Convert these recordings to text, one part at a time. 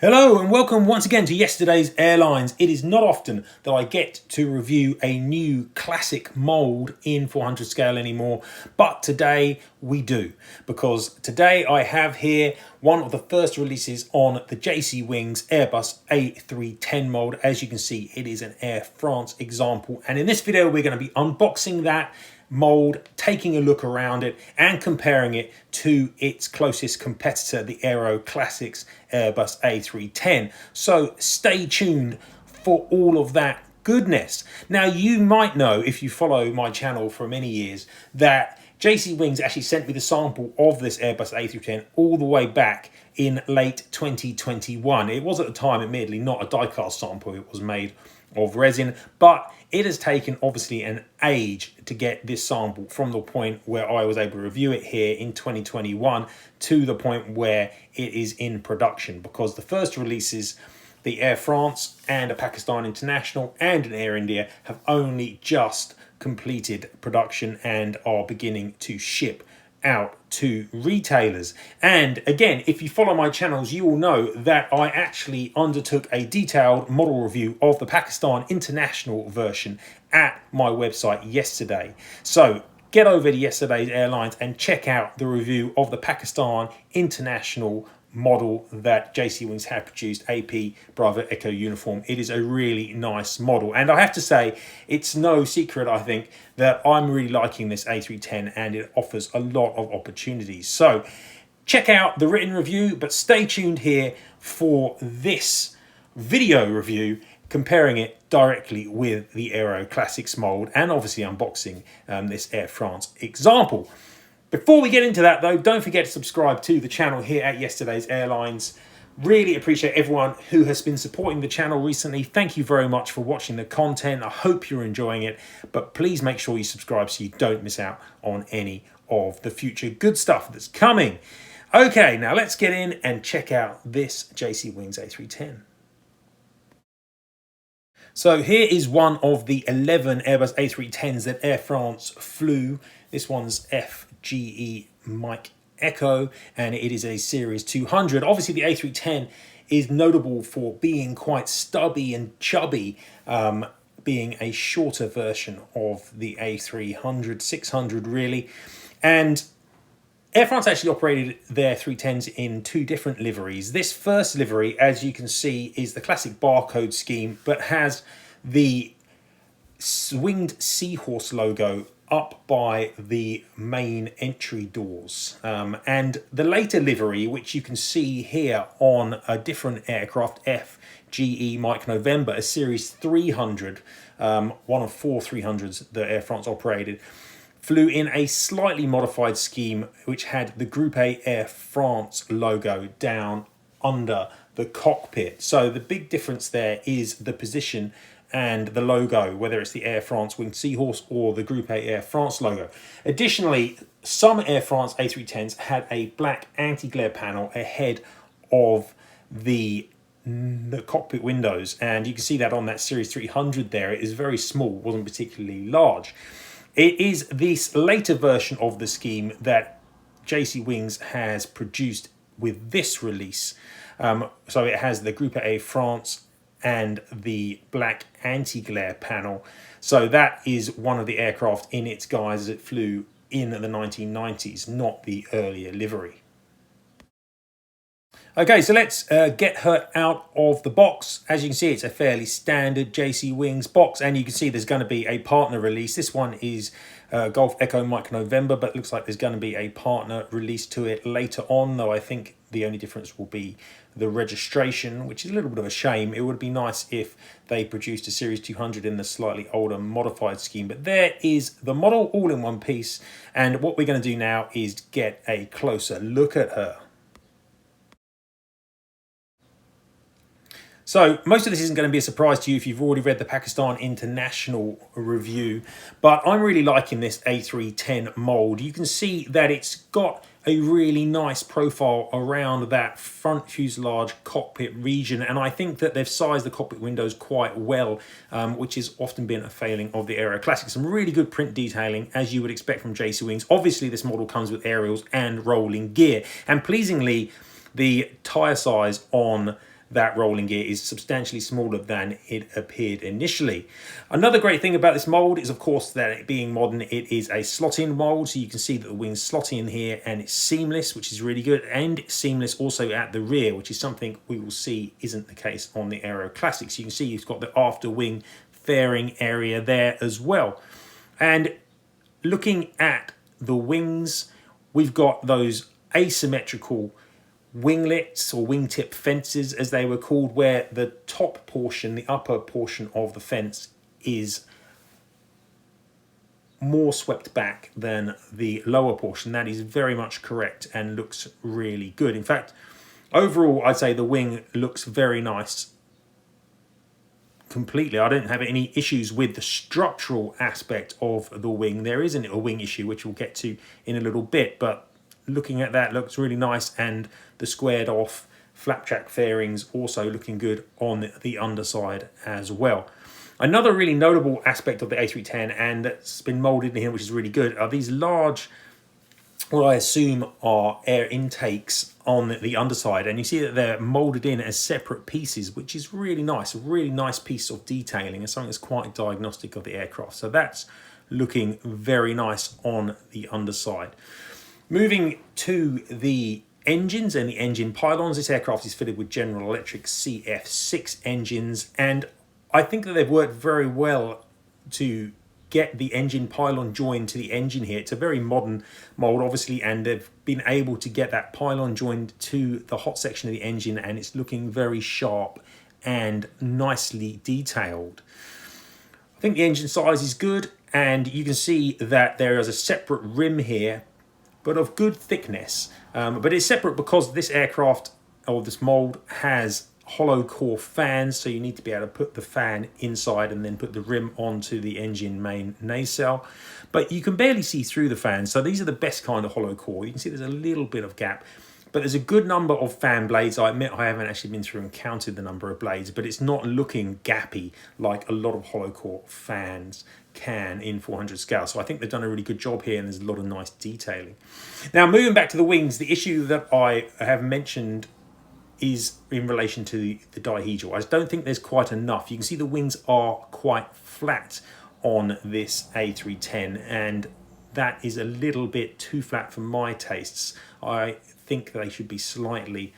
Hello and welcome once again to Yesterday's Airlines. It is not often that I get to review a new classic mould in 400 scale anymore, but today we do, because today I have here one of the first releases on the JC Wings Airbus A310 mould. As you can see, it is an Air France example, and in this video we're going to be unboxing that mould, taking a look around it and comparing it to its closest competitor, the Aeroclassics Airbus A310. So stay tuned for all of that goodness. Now, you might know, if you follow my channel for many years, that JC Wings actually sent me the sample of this Airbus A310 all the way back in late 2021. It was at the time, admittedly, not a die-cast sample. It was made of resin, but it has taken obviously an age to get this sample from the point where I was able to review it here in 2021 to the point where it is in production, because the first releases, the Air France and a Pakistan International and an Air India, have only just completed production and are beginning to ship out to retailers. And again, if you follow my channels, you will know that I actually undertook a detailed model review of the Pakistan International version at my website yesterday. So get over to Yesterday's Airlines and check out the review of the Pakistan International model that JC Wings have produced, AP Bravo Echo Uniform. It is a really nice model, and I have to say, it's no secret, I think, that I'm really liking this A310 and it offers a lot of opportunities. So check out the written review, but stay tuned here for this video review comparing it directly with the Aeroclassics mold and obviously unboxing this Air France example. Before we get into that though, don't forget to subscribe to the channel here at Yesterday's Airlines. Really appreciate everyone who has been supporting the channel recently. Thank you very much for watching the content. I hope you're enjoying it, but please make sure you subscribe so you don't miss out on any of the future good stuff that's coming. Okay, now let's get in and check out this JC Wings A310. So here is one of the 11 Airbus A310s that Air France flew. This one's FGE Mike Echo, and it is a Series 200. Obviously, the A310 is notable for being quite stubby and chubby, being a shorter version of the A300, 600 really. And Air France actually operated their 310s in two different liveries. This first livery, as you can see, is the classic barcode scheme, but has the winged seahorse logo up by the main entry doors. And the later livery, which you can see here on a different aircraft, FGE Mike November, a Series 300, one of four 300s that Air France operated, flew in a slightly modified scheme which had the Group A Air France logo down under the cockpit. So the big difference there is the position and the logo, whether it's the Air France Winged Seahorse or the Group A Air France logo. Additionally, some Air France A310s had a black anti-glare panel ahead of the cockpit windows, and you can see that on that Series 300 there. It is very small, wasn't particularly large. It is this later version of the scheme that JC Wings has produced with this release. So it has the Group A France and the black anti-glare panel. So that is one of the aircraft in its guise as it flew in the 1990s, not the earlier livery. Okay, so let's get her out of the box. As you can see, it's a fairly standard JC Wings box, and you can see there's going to be a partner release. This one is Golf Echo Mike November, but it looks like there's going to be a partner release to it later on, though I think the only difference will be the registration, which is a little bit of a shame. It would be nice if they produced a Series 200 in the slightly older modified scheme, but there is the model all in one piece, and what we're going to do now is get a closer look at her. So most of this isn't going to be a surprise to you if you've already read the Pakistan International review, but I'm really liking this A310 mould. You can see that it's got a really nice profile around that front fuselage cockpit region, and I think that they've sized the cockpit windows quite well, which has often been a failing of the Aeroclassics. Some really good print detailing, as you would expect from JC Wings. Obviously, this model comes with aerials and rolling gear, and pleasingly, the tyre size on that rolling gear is substantially smaller than it appeared initially. Another great thing about this mould is, of course, that it being modern, it is a slot-in mould, so you can see that the wings slot in here and it's seamless, which is really good, and it's seamless also at the rear, which is something we will see isn't the case on the Aeroclassics. You can see you've got the after wing fairing area there as well. And looking at the wings, we've got those asymmetrical winglets or wingtip fences, as they were called, where the top portion, the upper portion of the fence, is more swept back than the lower portion. That is very much correct and looks really good. In fact, overall, I'd say the wing looks very nice completely. I don't have any issues with the structural aspect of the wing. There isn't a wing issue, which we'll get to in a little bit, but looking at that looks really nice, and the squared off flapjack fairings also looking good on the underside as well. Another really notable aspect of the A310, and that's been moulded in here, which is really good, are these large, what I assume are air intakes on the underside, and you see that they're moulded in as separate pieces, which is really nice, a really nice piece of detailing and something that's quite diagnostic of the aircraft. So that's looking very nice on the underside. Moving to the engines and the engine pylons, this aircraft is fitted with General Electric CF6 engines, and I think that they've worked very well to get the engine pylon joined to the engine here. It's a very modern mould, obviously, and they've been able to get that pylon joined to the hot section of the engine, and it's looking very sharp and nicely detailed. I think the engine size is good, and you can see that there is a separate rim here, but of good thickness. But it's separate because this aircraft, or this mould, has hollow core fans, so you need to be able to put the fan inside and then put the rim onto the engine main nacelle. But you can barely see through the fans, so these are the best kind of hollow core. You can see there's a little bit of gap, but there's a good number of fan blades. I admit I haven't actually been through and counted the number of blades, but it's not looking gappy like a lot of hollow core fans can in 400 scale. So I think they've done a really good job here, and there's a lot of nice detailing. Now, moving back to the wings, the issue that I have mentioned is in relation to the dihedral. I just don't think there's quite enough. You can see the wings are quite flat on this A310, and that is a little bit too flat for my tastes. I think they should be slightly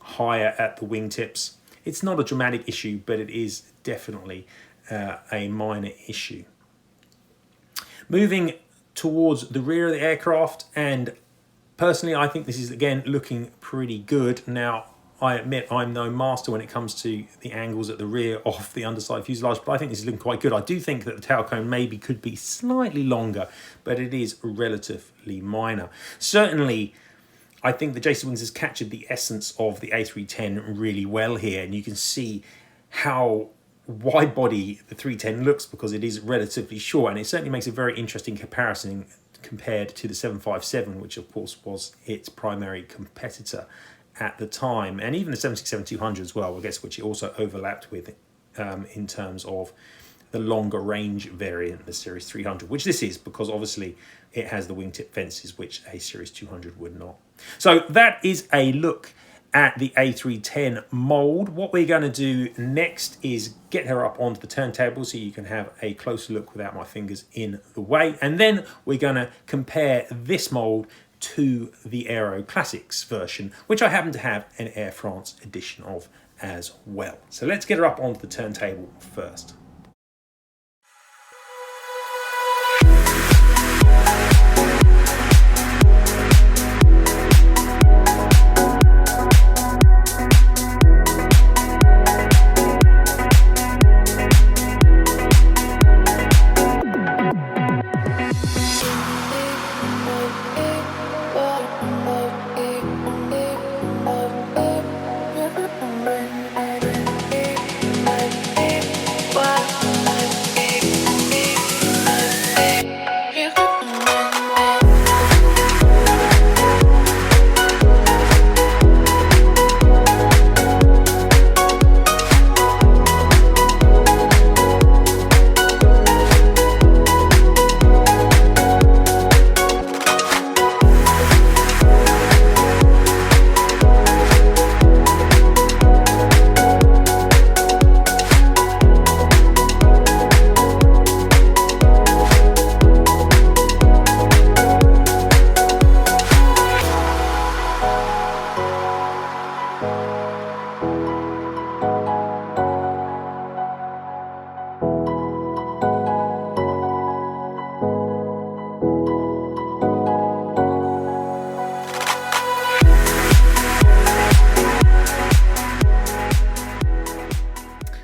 higher at the wingtips. It's not a dramatic issue, but it is definitely a minor issue. Moving towards the rear of the aircraft, and personally I think this is again looking pretty good. Now, I admit I'm no master when it comes to the angles at the rear of the underside fuselage, but I think this is looking quite good. I do think that the tail cone maybe could be slightly longer, but it is relatively minor. Certainly, I think the JC Wings has captured the essence of the A310 really well here, and you can see how wide body the 310 looks because it is relatively short, and it certainly makes a very interesting comparison compared to the 757, which of course was its primary competitor at the time, and even the 767-200 as well, I guess, which it also overlapped with in terms of the longer range variant, the Series 300, which this is because obviously it has the wingtip fences, which a Series 200 would not. So that is a look at the A310 mould. What we're going to do next is get her up onto the turntable so you can have a closer look without my fingers in the way, and then we're going to compare this mould to the Aeroclassics version, which I happen to have an Air France edition of as well. So let's get her up onto the turntable first. Why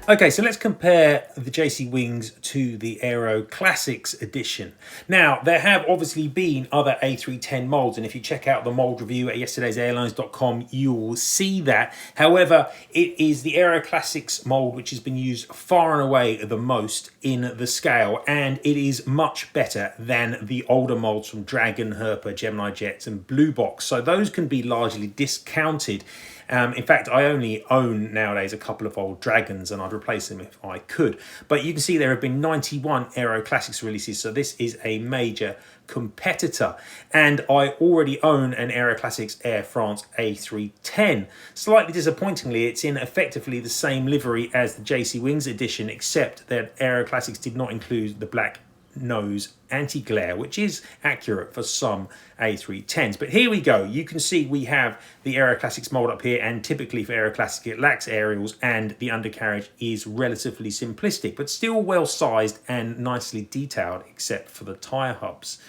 Okay, so let's compare the JC Wings to the Aeroclassics edition. Now, there have obviously been other A310 molds, and if you check out the mold review at yesterdaysairlines.com, you will see that. However, it is the Aeroclassics mold which has been used far and away the most in the scale, and it is much better than the older molds from Dragon, Herpa, Gemini Jets, and Blue Box. So those can be largely discounted. In fact, I only own nowadays a couple of old Dragons, and I'd replace them if I could. But you can see there have been 91 Aeroclassics releases, so this is a major competitor. And I already own an Aeroclassics Air France A310. Slightly disappointingly, it's in effectively the same livery as the JC Wings edition, except that Aeroclassics did not include the black nose anti-glare, which is accurate for some A310s. But here we go. You can see we have the Aeroclassics mold up here, and typically for Aeroclassic it lacks aerials and the undercarriage is relatively simplistic, but still well sized and nicely detailed except for the tyre hubs.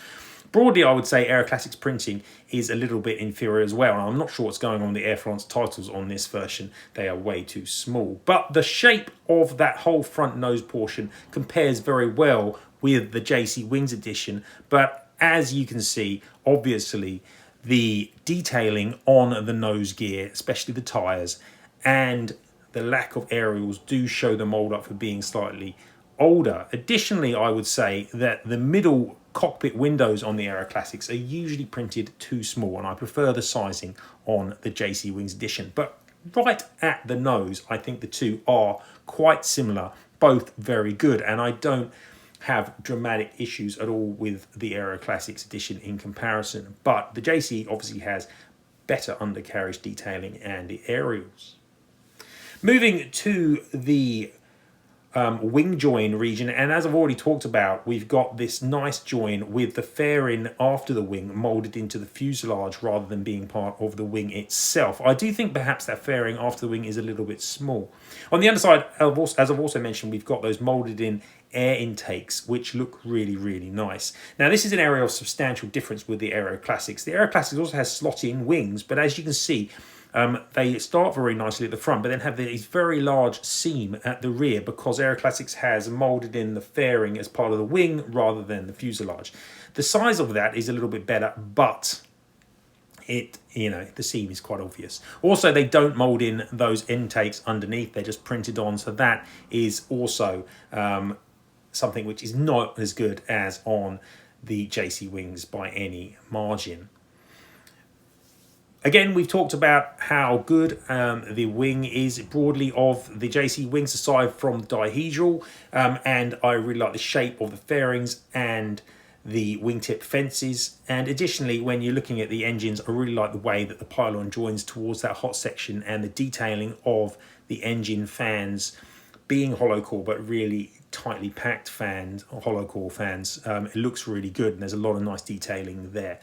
Broadly, I would say Aeroclassics printing is a little bit inferior as well. And I'm not sure what's going on with the Air France titles on this version. They are way too small. But the shape of that whole front nose portion compares very well with the JC Wings edition. But as you can see, obviously, the detailing on the nose gear, especially the tyres, and the lack of aerials do show the mould up for being slightly older. Additionally, I would say that the middle cockpit windows on the Aeroclassics are usually printed too small, and I prefer the sizing on the JC Wings edition. But right at the nose, I think the two are quite similar, both very good, and I don't have dramatic issues at all with the Aeroclassics edition in comparison. But the JC obviously has better undercarriage detailing and the aerials. Moving to the wing join region, and as I've already talked about, we've got this nice join with the fairing after the wing molded into the fuselage rather than being part of the wing itself. I do think perhaps that fairing after the wing is a little bit small. On the underside, as I've also mentioned, we've got those molded in air intakes which look really, really nice. Now, this is an area of substantial difference with the Aeroclassics. The Aeroclassics also has slot-in wings, but as you can see, they start very nicely at the front, but then have these very large seam at the rear because Aeroclassics has molded in the fairing as part of the wing rather than the fuselage. The size of that is a little bit better, but the seam is quite obvious. Also, they don't mold in those intakes underneath, they're just printed on, so that is also something which is not as good as on the JC Wings by any margin. Again, we've talked about how good the wing is broadly of the JC Wings aside from the dihedral, and I really like the shape of the fairings and the wingtip fences. And additionally, when you're looking at the engines, I really like the way that the pylon joins towards that hot section and the detailing of the engine fans being hollow core but really tightly packed fans, hollow core fans. It looks really good, and there's a lot of nice detailing there.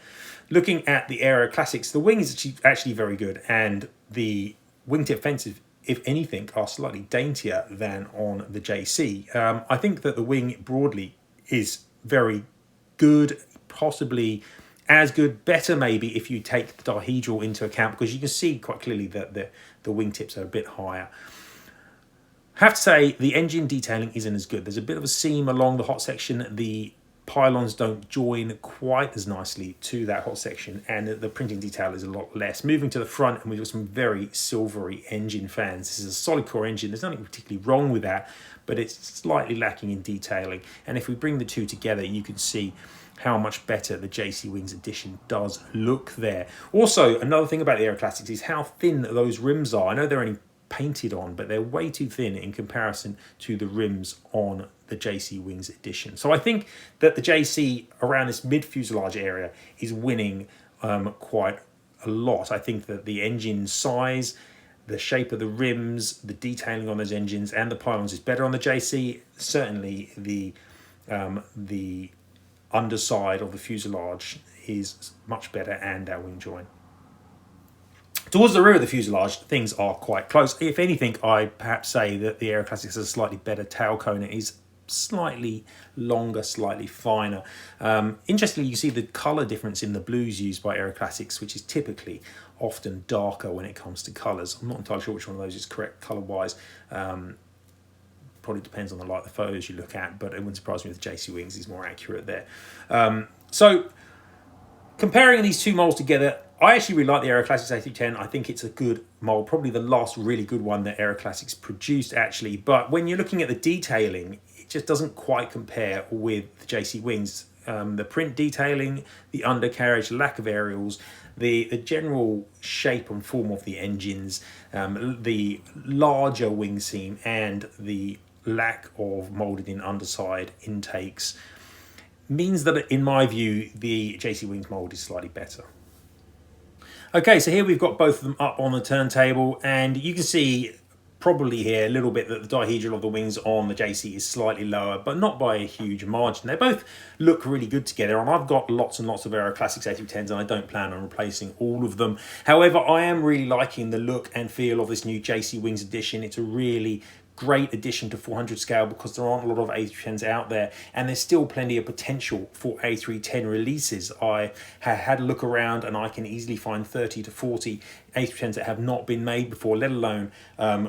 Looking at the Aeroclassics, the wing is actually very good, and the wingtip fences, if anything, are slightly daintier than on the JC. I think that the wing broadly is very good, possibly as good, better maybe if you take the dihedral into account, because you can see quite clearly that the wingtips are a bit higher. I have to say the engine detailing isn't as good. There's a bit of a seam along the hot section. The pylons don't join quite as nicely to that hot section, and the printing detail is a lot less. Moving to the front, and we've got some very silvery engine fans. This is a solid core engine. There's nothing particularly wrong with that, but it's slightly lacking in detailing. And if we bring the two together, you can see how much better the JC Wings edition does look there. Also, another thing about the Aeroclassics is how thin those rims are. I know they're only painted on, but they're way too thin in comparison to the rims on the JC Wings edition. So I think that the JC around this mid fuselage area is winning quite a lot. I think that the engine size, the shape of the rims, the detailing on those engines and the pylons is better on the JC. Certainly the underside of the fuselage is much better, and that wing join. Towards the rear of the fuselage, things are quite close. If anything, I perhaps say that the Aeroclassics has a slightly better tail cone. It is slightly longer, slightly finer. Interestingly, you see the colour difference in the blues used by Aeroclassics, which is typically often darker when it comes to colours. I'm not entirely sure which one of those is correct colour-wise. probably depends on the light, the photos you look at, but it wouldn't surprise me if the JC Wings is more accurate there. So comparing these two molds together, I actually really like the Aeroclassics A310. I think it's a good mold, probably the last really good one that Aeroclassics produced actually. But when you're looking at the detailing, it just doesn't quite compare with the JC Wings. The print detailing, the undercarriage, lack of aerials, the general shape and form of the engines, the larger wing seam, and the lack of molded in underside intakes means that, in my view, the JC Wings mold is slightly better. Okay, so here we've got both of them up on the turntable, and you can see probably here a little bit that the dihedral of the wings on the JC is slightly lower, but not by a huge margin. They both look really good together, and I've got lots and lots of Aeroclassics A310s, and I don't plan on replacing all of them. However, I am really liking the look and feel of this new JC Wings edition. It's a really great addition to 400 scale because there aren't a lot of A310s out there, and there's still plenty of potential for A310 releases. I have had a look around and I can easily find 30 to 40 A310s that have not been made before, let alone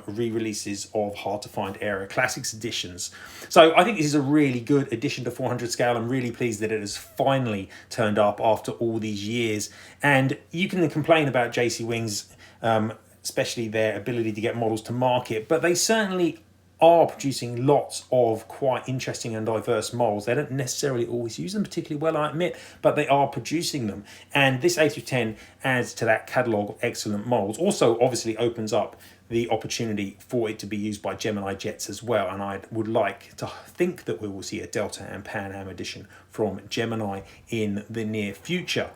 re-releases of hard to find Aeroclassics editions. So I think this is a really good addition to 400 scale. I'm really pleased that it has finally turned up after all these years. And you can complain about JC Wings, especially their ability to get models to market, but they certainly are producing lots of quite interesting and diverse molds. They don't necessarily always use them particularly well, I admit, but they are producing them. And this A310 adds to that catalogue of excellent molds. Also, obviously opens up the opportunity for it to be used by Gemini jets as well. And I would like to think that we will see a Delta and Pan Am edition from Gemini in the near future.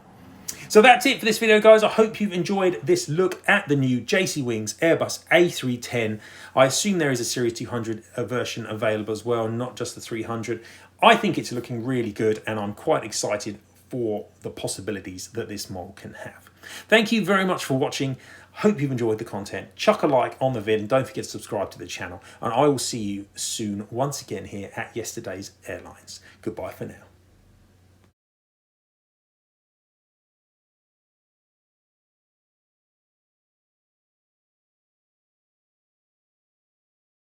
So that's it for this video, guys. I hope you've enjoyed this look at the new JC Wings Airbus A310. I assume there is a Series 200 version available as well, not just the 300. I think it's looking really good, and I'm quite excited for the possibilities that this model can have. Thank you very much for watching. Hope you've enjoyed the content. Chuck a like on the vid, and don't forget to subscribe to the channel. And I will see you soon once again here at Yesterday's Airlines. Goodbye for now.